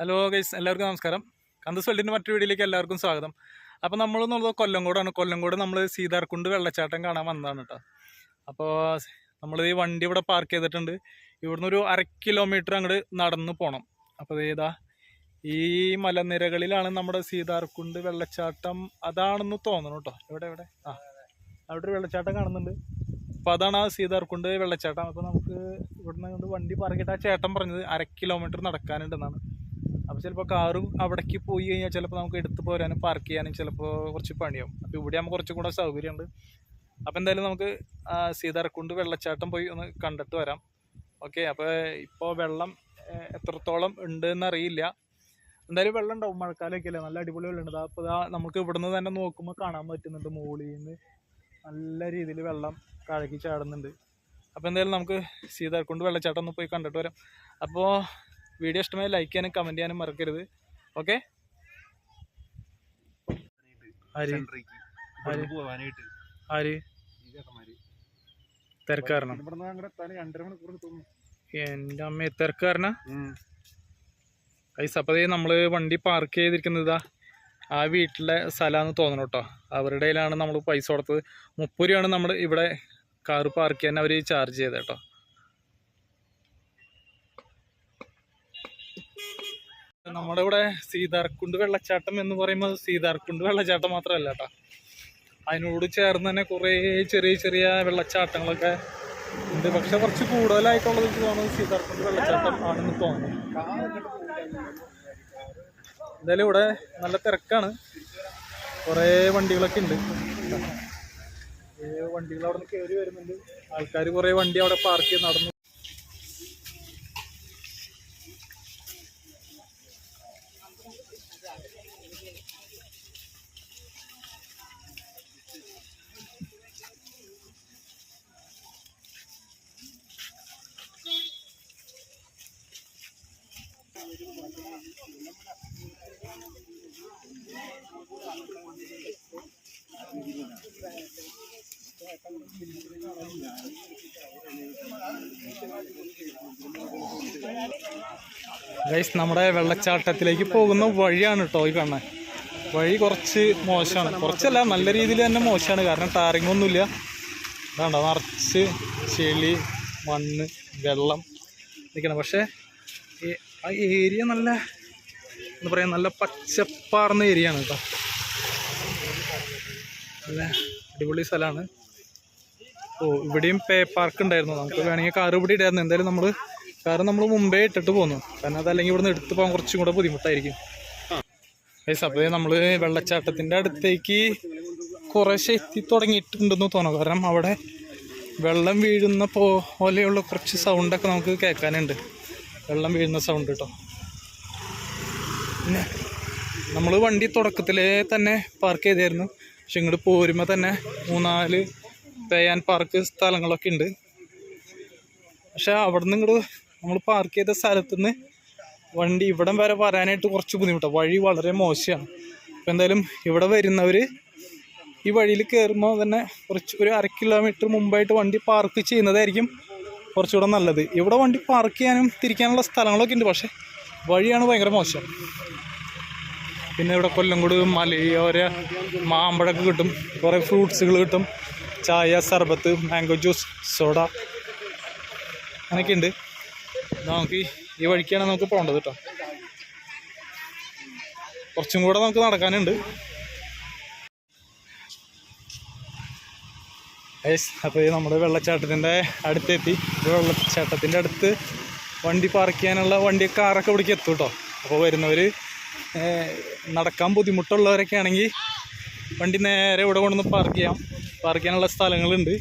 Hello guys, എല്ലാവർക്കും നമസ്കാരം. കന്തസ് വേൾഡിൻ്റെ മറ്റൊരു വീഡിയോയിലേക്ക് എല്ലാവർക്കും സ്വാഗതം. അപ്പോൾ നമ്മളെന്നുള്ളത് കൊല്ലങ്കോടാണ്. കൊല്ലങ്കോട് നമ്മൾ സീതാർകുണ്ട് വെള്ളച്ചാട്ടം കാണാൻ വന്നതാണ് കേട്ടോ. അപ്പോൾ നമ്മൾ ഈ വണ്ടി ഇവിടെ പാർക്ക് ചെയ്തിട്ടുണ്ട്. ഇവിടുന്ന് ഒരു 1/2 കിലോമീറ്റർ അങ്ങോട്ട് നടന്ന് പോകണം. അപ്പോൾ ഇതാ ഈ മലനിരകളിലാണ് നമ്മുടെ സീതാർകുണ്ട് വെള്ളച്ചാട്ടം. അതാണെന്ന് തോന്നണം കേട്ടോ. എവിടെ അവിടെ ഒരു വെള്ളച്ചാട്ടം കാണുന്നുണ്ട്. അപ്പോൾ അതാണ് ആ സീതാർകുണ്ട് വെള്ളച്ചാട്ടം. അപ്പോൾ നമുക്ക് ഇവിടുന്ന് വണ്ടി പാർക്ക് ചെയ്തിട്ട് ആ ചേട്ടൻ പറഞ്ഞത് 1/2 കിലോമീറ്റർ നടക്കാനുണ്ടെന്നാണ്. അപ്പോൾ ചിലപ്പോൾ കാറും അവിടേക്ക് പോയി കഴിഞ്ഞാൽ ചിലപ്പോൾ നമുക്ക് എടുത്ത് പോരാനും പാർക്ക് ചെയ്യാനും ചിലപ്പോൾ കുറച്ച് പണിയാവും. അപ്പോൾ ഇവിടെ ആകുമ്പോൾ കുറച്ചും കൂടെ സൗകര്യമുണ്ട്. അപ്പോൾ എന്തായാലും നമുക്ക് സീതാർകുണ്ട് വെള്ളച്ചാട്ടം പോയി ഒന്ന് കണ്ടിട്ട് വരാം. ഓക്കെ, അപ്പോൾ ഇപ്പോൾ വെള്ളം എത്രത്തോളം ഉണ്ട് എന്നറിയില്ല. എന്തായാലും വെള്ളം ഉണ്ടാവും, മഴക്കാലമൊക്കെ അല്ലേ, നല്ല അടിപൊളി വെള്ളം ഉണ്ട്. അപ്പോൾ നമുക്ക് ഇവിടുന്ന് തന്നെ നോക്കുമ്പോൾ കാണാൻ പറ്റുന്നുണ്ട്, മുകളിൽ നിന്ന് നല്ല രീതിയിൽ വെള്ളം കഴക്കി ചാടുന്നുണ്ട്. അപ്പോൾ എന്തായാലും നമുക്ക് സീതാർകുണ്ട് വെള്ളച്ചാട്ടം ഒന്ന് പോയി കണ്ടിട്ട് വരാം. അപ്പോൾ വീഡിയോ ഇഷ്ടമായി ലൈക്ക് ചെയ്യാനും കമൻറ്റ് ചെയ്യാനും മറക്കരുത്. ഓക്കെ, തിരക്കാരനാ? എൻ്റെ അമ്മ തിരക്കാരനാ കൈസ്. അപ്പോൾ നമ്മൾ വണ്ടി പാർക്ക് ചെയ്തിരിക്കുന്നത് ആ വീട്ടിലെ സ്ഥലമാണെന്ന് തോന്നണം കേട്ടോ. അവരുടെ കയ്യിലാണ് നമ്മൾ പൈസ കൊടുത്തത്. 30 രൂപയാണ് നമ്മൾ ഇവിടെ കാറ് പാർക്ക് ചെയ്യാൻ അവർ ചാർജ് ചെയ്തത് കേട്ടോ. നമ്മുടെ ഇവിടെ സീതാർകുണ്ട് വെള്ളച്ചാട്ടം എന്ന് പറയുമ്പോൾ സീതാർകുണ്ട് വെള്ളച്ചാട്ടം മാത്രമല്ല കേട്ടോ, അതിനോട് ചേർന്ന് തന്നെ കുറേ ചെറിയ ചെറിയ വെള്ളച്ചാട്ടങ്ങളൊക്കെ ഉണ്ട്. പക്ഷെ കുറച്ച് കൂടുതലായിട്ടുള്ളത് തോന്നുന്നത് സീതാർകുണ്ട് വെള്ളച്ചാട്ടം ആണെന്ന് തോന്നുന്നു. എന്തായാലും ഇവിടെ നല്ല തിരക്കാണ്, കുറേ വണ്ടികളൊക്കെ ഉണ്ട്. വണ്ടികൾ അവിടെ നിന്ന് കയറി വരുന്നുണ്ട്. ആൾക്കാർ കുറേ വണ്ടി അവിടെ പാർക്ക് ചെയ്ത് നടന്നു. ഗൈസ്, നമ്മുടെ വെള്ളച്ചാട്ടത്തിലേക്ക് പോകുന്ന വഴിയാണ് കേട്ടോ ഈ കാണാൻ. വഴി കുറച്ച് മോശമാണ്, കുറച്ചല്ല നല്ല രീതിയിൽ തന്നെ മോശമാണ്. കാരണം ടാറിങ്ങൊന്നുമില്ല. അതാണ്ടോ നിറച്ച് ചെളി, മണ്ണ്, വെള്ളം നിൽക്കണം. പക്ഷേ ആ ഏരിയ നല്ല എന്താ പറയുക, നല്ല പച്ചപ്പാർന്ന ഏരിയ ആണ് കേട്ടോ. നല്ല അടിപൊളി സ്ഥലമാണ്. ഓ, ഇവിടെയും പേ പാർക്ക് ഉണ്ടായിരുന്നു. നമുക്ക് വേണമെങ്കിൽ കാറ് ഇവിടെ ഇടായിരുന്നു. എന്തായാലും നമ്മൾ മുമ്പേ ഇട്ടിട്ട് പോന്നു. കാരണം അതല്ലെങ്കിൽ ഇവിടുന്ന് എടുത്ത് പോകാൻ കുറച്ചും കൂടെ ബുദ്ധിമുട്ടായിരിക്കും. അപ്പോൾ നമ്മൾ വെള്ളച്ചാട്ടത്തിൻ്റെ അടുത്തേക്ക് കുറേശ്ശെ എത്തി തുടങ്ങിയിട്ടുണ്ടെന്ന് തോന്നുന്നു. കാരണം അവിടെ വെള്ളം വീഴുന്ന പോലെയുള്ള കുറച്ച് സൗണ്ടൊക്കെ നമുക്ക് കേൾക്കാനുണ്ട്. വെള്ളം വീഴുന്ന സൗണ്ട് കേട്ടോ. പിന്നെ നമ്മൾ വണ്ടി തുടക്കത്തിലേ തന്നെ പാർക്ക് ചെയ്തായിരുന്നു. പക്ഷെ ഇങ്ങോട്ട് പോരുമ്പോൾ തന്നെ 3-4 പേ ആൻഡ് പാർക്ക് സ്ഥലങ്ങളൊക്കെ ഉണ്ട്. പക്ഷെ അവിടെ നിന്ന് ഇങ്ങോട്ട് നമ്മൾ പാർക്ക് ചെയ്ത സ്ഥലത്തുനിന്ന് വണ്ടി ഇവിടം വരെ വരാനായിട്ട് കുറച്ച് ബുദ്ധിമുട്ടാണ്. വഴി വളരെ മോശമാണ്. അപ്പോൾ എന്തായാലും ഇവിടെ വരുന്നവർ ഈ വഴിയിൽ കയറുമ്പോൾ തന്നെ ഒരു 1/2 കിലോമീറ്റർ മുമ്പായിട്ട് വണ്ടി പാർക്ക് ചെയ്യുന്നതായിരിക്കും കുറച്ചുകൂടെ നല്ലത്. ഇവിടെ വണ്ടി പാർക്ക് ചെയ്യാനും തിരിക്കാനുള്ള സ്ഥലങ്ങളൊക്കെ ഉണ്ട്, പക്ഷേ വഴിയാണ് ഭയങ്കര മോശം. പിന്നെ ഇവിടെ കൊല്ലങ്കോട് മലയോര മാമ്പഴമൊക്കെ കിട്ടും, കുറേ ഫ്രൂട്ട്സുകൾ കിട്ടും, ചായ, സർബത്ത്, മാംഗോ ജ്യൂസ്, സോഡ അങ്ങനെയൊക്കെ ഉണ്ട്. നമുക്ക് ഈ വഴിക്കാണ് നമുക്ക് പോകേണ്ടത് കേട്ടോ. കുറച്ചും കൂടെ നമുക്ക് നടക്കാനുണ്ട്. അപ്പോൾ നമ്മുടെ വെള്ളച്ചാട്ടത്തിൻ്റെ അടുത്തെത്തി. വെള്ളച്ചാട്ടത്തിൻ്റെ അടുത്ത് വണ്ടി പാർക്ക് ചെയ്യാനുള്ള കാറൊക്കെ ഇവിടേക്ക് എത്തും കേട്ടോ. അപ്പോൾ വരുന്നവർ നടക്കാൻ ബുദ്ധിമുട്ടുള്ളവരൊക്കെ ആണെങ്കിൽ വണ്ടി നേരെ ഇവിടെ കൊണ്ടുവന്ന് പാർക്ക് ചെയ്യാനുള്ള സ്ഥലങ്ങളുണ്ട്.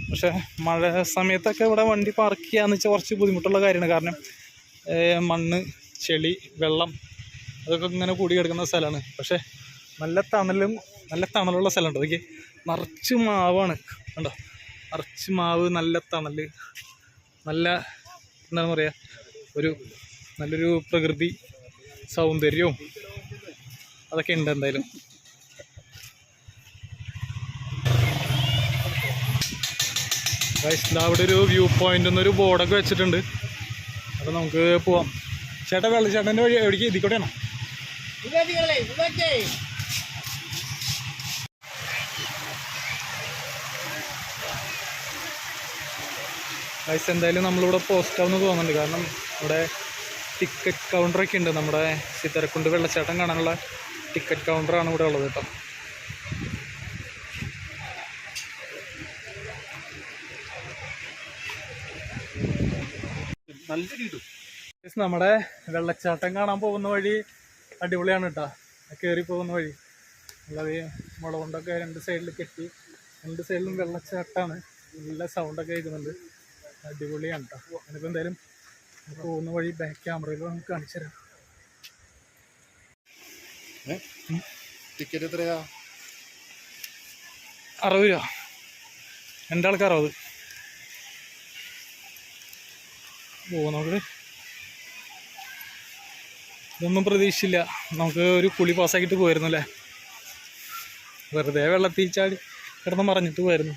പക്ഷേ മഴ സമയത്തൊക്കെ ഇവിടെ വണ്ടി പാർക്ക് ചെയ്യാന്ന് വെച്ചാൽ കുറച്ച് ബുദ്ധിമുട്ടുള്ള കാര്യമാണ്. കാരണം മണ്ണ്, ചെളി, വെള്ളം അതൊക്കെ ഇങ്ങനെ കൂടി കിടക്കുന്ന സ്ഥലമാണ്. പക്ഷേ നല്ല തണലുള്ള സ്ഥലമുണ്ട്. അതൊക്കെ നിറച്ച് മാവാണ് കണ്ടോ, നിറച്ച് മാവ്, നല്ല തണൽ, നല്ല എന്താണ് പറയുക, നല്ലൊരു പ്രകൃതി സൗന്ദര്യവും അതൊക്കെ ഉണ്ട്. എന്തായാലും അവിടെ ഒരു വ്യൂ പോയിന്റ് എന്നൊരു ബോർഡൊക്കെ വെച്ചിട്ടുണ്ട്. അപ്പോൾ നമുക്ക് പോവാം. ചേട്ടാ വെള്ളച്ചാട്ടൻ്റെ വഴി എവിടേക്ക് ഇതിക്കൂടെയാണോ? ഗൈസ് എന്തായാലും നമ്മളിവിടെ പോസ്റ്റ് ആവുമെന്ന് തോന്നുന്നുണ്ട്. കാരണം ഇവിടെ ടിക്കറ്റ് കൗണ്ടറൊക്കെ ഉണ്ട്. നമ്മുടെ സീതാർകുണ്ട് വെള്ളച്ചാട്ടം കാണാനുള്ള ടിക്കറ്റ് കൗണ്ടറാണ് ഇവിടെ ഉള്ളത് കേട്ടോ. നമ്മുടെ വെള്ളച്ചാട്ടം കാണാൻ പോകുന്ന വഴി അടിപൊളിയാണ് കേട്ടോ. കയറി പോകുന്ന വഴി അല്ലാതെ മുള കൊണ്ടൊക്കെ രണ്ട് സൈഡിൽ കെട്ടി, രണ്ട് സൈഡിലും വെള്ളച്ചാട്ടമാണ്. നല്ല സൗണ്ടൊക്കെ കേൾക്കുന്നുണ്ട്. അടിപൊളിയാണ് കേട്ടോ. അതിപ്പോൾ എന്തായാലും പോകുന്ന വഴി ബാക്ക് ക്യാമറയിൽ നമുക്ക് കാണിച്ചു തരാം. ടിക്കറ്റ് എത്രയാ? 60 രൂപ, രണ്ടാൾക്ക് 60. നമുക്ക് ഇതൊന്നും പ്രതീക്ഷിച്ചില്ല. നമുക്ക് ഒരു കുളി പാസ്സാക്കിയിട്ട് പോയിരുന്നു അല്ലേ. വെറുതെ വെള്ളത്തിൽ ചാടി കിടന്ന് മറിഞ്ഞിട്ട് പോയിരുന്നു.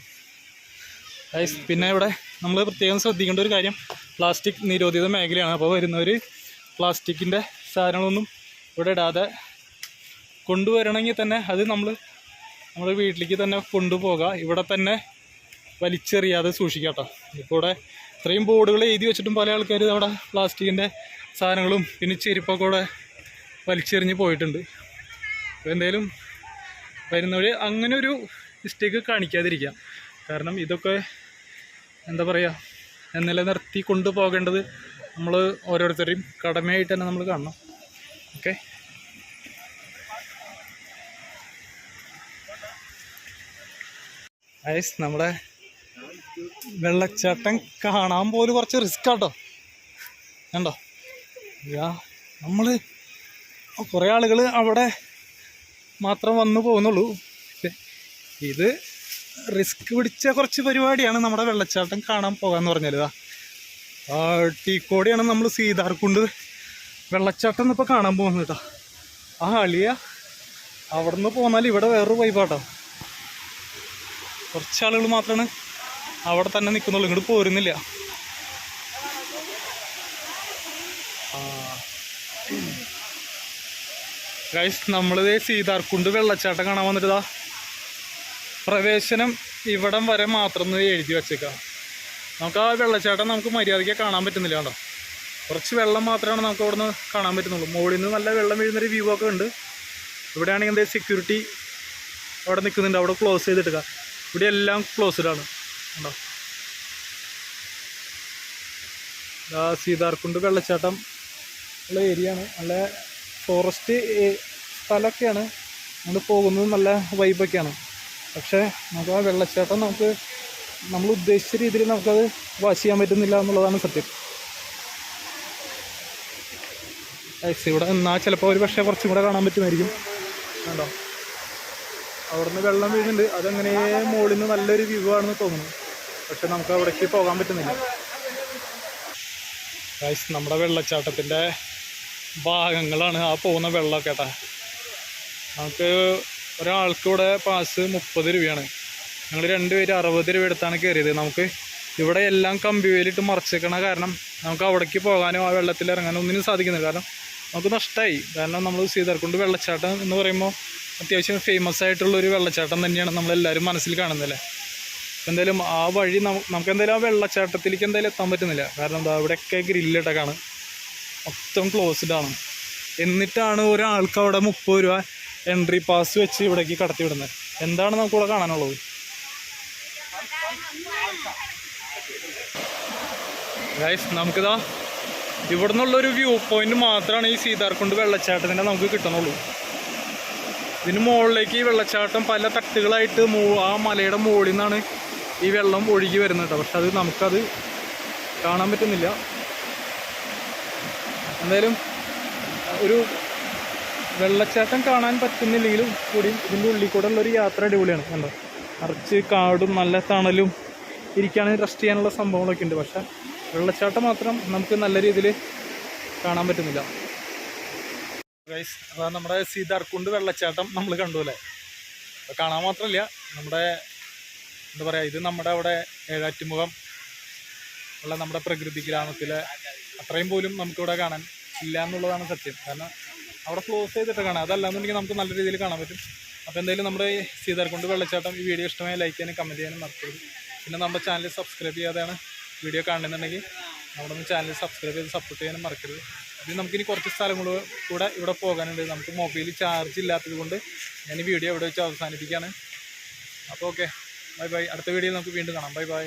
പിന്നെ ഇവിടെ നമ്മൾ പ്രത്യേകം ശ്രദ്ധിക്കേണ്ട ഒരു കാര്യം, പ്ലാസ്റ്റിക് നിരോധിത മേഖലയാണ്. അപ്പോൾ വരുന്നവർ പ്ലാസ്റ്റിക്കിൻ്റെ സാധനങ്ങളൊന്നും ഇവിടെ ഇടാതെ കൊണ്ടുവരണമെങ്കിൽ തന്നെ അത് നമ്മുടെ വീട്ടിലേക്ക് തന്നെ കൊണ്ടുപോകുക. ഇവിടെ തന്നെ വലിച്ചെറിയാതെ സൂക്ഷിക്കുക കേട്ടോ. ഇപ്പോൾ ഇവിടെ ഇത്രയും ബോർഡുകൾ എഴുതി വെച്ചിട്ടും പല ആൾക്കാർ അവിടെ പ്ലാസ്റ്റിക്കിൻ്റെ സാധനങ്ങളും പിന്നെ ചെരുപ്പൊക്കെ ഇവിടെ വലിച്ചെറിഞ്ഞ് പോയിട്ടുണ്ട്. അപ്പോൾ എന്തായാലും വരുന്നവർ അങ്ങനെ ഒരു മിസ്റ്റേക്ക് കാണിക്കാതിരിക്കുക. കാരണം ഇതൊക്കെ എന്താ പറയുക, നിലനിർത്തി കൊണ്ടുപോകേണ്ടത് നമ്മൾ ഓരോരുത്തരെയും കടമയായിട്ട് തന്നെ നമ്മൾ കാണണം. ഓക്കെ, നമ്മുടെ വെള്ളച്ചാട്ടം കാണാൻ പോലും കുറച്ച് റിസ്ക് ആട്ടോ. കണ്ടോ, നമ്മൾ കുറേ ആളുകൾ അവിടെ മാത്രം വന്നു പോകുന്നുള്ളൂ. ഇത് റിസ്ക് പിടിച്ച കുറച്ച് പരിപാടിയാണ് നമ്മുടെ വെള്ളച്ചാട്ടം കാണാൻ പോകാമെന്ന് പറഞ്ഞാൽ. ടീക്കോടെയാണ് നമ്മൾ സീതാർകുണ്ട് വെള്ളച്ചാട്ടം എന്നിപ്പോൾ കാണാൻ പോകുന്നത് കേട്ടോ. ആ അളിയ അവിടെ നിന്ന് പോന്നാൽ ഇവിടെ വേറൊരു വൈബാട്ടോ. കുറച്ചാളുകൾ മാത്രമാണ് അവിടെ തന്നെ നിൽക്കുന്നുള്ളൂ, ഇങ്ങോട്ട് പോരുന്നില്ല. ഗൈസ്, നമ്മളിത് സീതാർകുണ്ട് വെള്ളച്ചാട്ടം കാണാൻ വന്നിട്ടാ പ്രവേശനം ഇവിടം വരെ മാത്രം എഴുതി വെച്ചേക്കാം. നമുക്ക് ആ വെള്ളച്ചാട്ടം നമുക്ക് മര്യാദയ്ക്ക് കാണാൻ പറ്റുന്നില്ല കേട്ടോ. കുറച്ച് വെള്ളം മാത്രമാണ് നമുക്ക് അവിടെ നിന്ന് കാണാൻ പറ്റുന്നുള്ളൂ. മുകളിൽ നിന്ന് നല്ല വെള്ളം വീഴുന്നൊരു വ്യൂ ഒക്കെ ഉണ്ട്. ഇവിടെയാണെങ്കിൽ എന്താ സെക്യൂരിറ്റി അവിടെ നിൽക്കുന്നുണ്ട്, അവിടെ ക്ലോസ് ചെയ്തിട്ട്. ഇവിടെ എല്ലാം ക്ലോസ്ഡാണ് കണ്ടോ. സീതാർകുണ്ട് വെള്ളച്ചാട്ടം ഉള്ള ഏരിയ ആണ്. നല്ല ഫോറസ്റ്റ് സ്ഥലമൊക്കെയാണ്. നമ്മൾ പോകുന്നത് നല്ല വൈബൊക്കെയാണ്. പക്ഷേ നമുക്ക് ആ വെള്ളച്ചാട്ടം നമ്മൾ ഉദ്ദേശിച്ച രീതിയിൽ നമുക്കത് വാച്ച് ചെയ്യാൻ പറ്റുന്നില്ല എന്നുള്ളതാണ് സത്യം. ഇവിടെ എന്നാൽ ചിലപ്പോൾ ഒരു പക്ഷേ കുറച്ചും കൂടെ കാണാൻ പറ്റുമായിരിക്കും. കണ്ടോ, അവിടെ നിന്ന് വെള്ളം വീഴുന്നുണ്ട്. അതങ്ങനെ മുകളിൽ നിന്ന് നല്ലൊരു വ്യൂ ആണെന്ന് തോന്നുന്നു. പക്ഷെ നമുക്ക് അവിടേക്ക് പോകാൻ പറ്റുന്നില്ല. നമ്മുടെ വെള്ളച്ചാട്ടത്തിൻ്റെ ഭാഗങ്ങളാണ് ആ പോകുന്ന വെള്ളമൊക്കെ കേട്ടോ. നമുക്ക് ഒരാൾക്ക് ഇവിടെ പാസ് 30 രൂപയാണ്. ഞങ്ങൾ 2 പേര് 60 രൂപ എടുത്താണ് കയറിയത്. നമുക്ക് ഇവിടെ എല്ലാം കമ്പി വേലിട്ട് മറച്ചേക്കണ കാരണം നമുക്ക് അവിടേക്ക് പോകാനോ ആ വെള്ളത്തിൽ ഇറങ്ങാനോ ഒന്നിനും സാധിക്കുന്നില്ല. കാരണം നമുക്ക് നഷ്ടമായി. കാരണം നമ്മൾ സീതാർകുണ്ട് വെള്ളച്ചാട്ടം എന്ന് പറയുമ്പോൾ അത്യാവശ്യം ഫേമസ് ആയിട്ടുള്ളൊരു വെള്ളച്ചാട്ടം തന്നെയാണ് നമ്മളെല്ലാവരും മനസ്സിൽ കാണുന്നതല്ലേ. എന്തായാലും ആ വഴി നമുക്ക് എന്തായാലും ആ വെള്ളച്ചാട്ടത്തിലേക്ക് എന്തായാലും എത്താൻ പറ്റുന്നില്ല. കാരണം എന്താ, അവിടെയൊക്കെ ഗ്രില്ലിട്ടൊക്കെയാണ്, മൊത്തം ക്ലോസ്ഡാണ്. എന്നിട്ടാണ് ഒരാൾക്ക് അവിടെ 30 രൂപ എൻട്രി പാസ് വെച്ച് ഇവിടേക്ക് കടത്തി വിടുന്നത്. എന്താണ് നമുക്കിവിടെ കാണാനുള്ളത്? ഗൈസ്, നമുക്കിതാ ഇവിടെ നിന്നുള്ളൊരു വ്യൂ പോയിന്റ് മാത്രമാണ് ഈ സീതാർകുണ്ട് വെള്ളച്ചാട്ടത്തിൻ്റെ നമുക്ക് കിട്ടുന്നുള്ളൂ. ഇതിന് മുകളിലേക്ക് ഈ വെള്ളച്ചാട്ടം പല തട്ടുകളായിട്ട് ആ മലയുടെ മുകളിൽ നിന്നാണ് ഈ വെള്ളം ഒഴുകി വരുന്നത് കേട്ടോ. പക്ഷെ നമുക്കത് കാണാൻ പറ്റുന്നില്ല. എന്തായാലും ഒരു വെള്ളച്ചാട്ടം കാണാൻ പറ്റുന്നില്ലെങ്കിലും കൂടി ഇതിൻ്റെ ഉള്ളിൽ കൂടെ ഉള്ളൊരു യാത്ര അടിപൊളിയാണ്. കണ്ടോ, നിറച്ച് കാടും നല്ല തണലും ഇരിക്കുകയാണെങ്കിൽ റെസ്റ്റ് ചെയ്യാനുള്ള സംഭവങ്ങളൊക്കെ ഉണ്ട്. പക്ഷെ വെള്ളച്ചാട്ടം മാത്രം നമുക്ക് നല്ല രീതിയിൽ കാണാൻ പറ്റുന്നില്ല. ഗൈസ്, അതാണ് നമ്മുടെ സീതാർകുണ്ട് വെള്ളച്ചാട്ടം നമ്മൾ കണ്ടു അല്ലേ. അപ്പോൾ കാണാൻ മാത്രമല്ല, നമ്മുടെ എന്താ പറയുക, ഇത് നമ്മുടെ അവിടെ ഏഴാറ്റുമുഖം ഉള്ള നമ്മുടെ പ്രകൃതി ഗ്രാമത്തിലെ അത്രയും പോലും നമുക്കിവിടെ കാണാൻ ഇല്ല എന്നുള്ളതാണ് സത്യം. കാരണം അവിടെ ക്ലോസ് ചെയ്തിട്ട് കാണാം, അതല്ലാന്നുണ്ടെങ്കിൽ നമുക്ക് നല്ല രീതിയിൽ കാണാൻ പറ്റും. അപ്പോൾ എന്തായാലും നമ്മുടെ ഈ സീതാർകുണ്ട് വെള്ളച്ചാട്ടം ഈ വീഡിയോ ഇഷ്ടമായി ലൈക്ക് ചെയ്യാനും കമൻറ്റ് ചെയ്യാനും മറക്കരുത്. പിന്നെ നമ്മുടെ ചാനൽ സബ്സ്ക്രൈബ് ചെയ്യാതെയാണ് വീഡിയോ കാണുന്നുണ്ടെങ്കിൽ നമ്മുടെ ചാനൽ സബ്സ്ക്രൈബ് ചെയ്ത് സപ്പോർട്ട് ചെയ്യാനും മറക്കരുത്. ഇത് നമുക്കിനി കുറച്ച് സ്ഥലങ്ങൾ കൂടെ ഇവിടെ പോകാനുണ്ട്. നമുക്ക് മൊബൈൽ ചാർജ് ഇല്ലാത്തത് കൊണ്ട് ഞാൻ ഈ വീഡിയോ ഇവിടെ വെച്ച് അവസാനിപ്പിക്കുകയാണ്. അപ്പോൾ ഓക്കെ, ബൈ ബൈ. അടുത്ത വീഡിയോയിൽ നമുക്ക് വീണ്ടും കാണാം. Bye bye.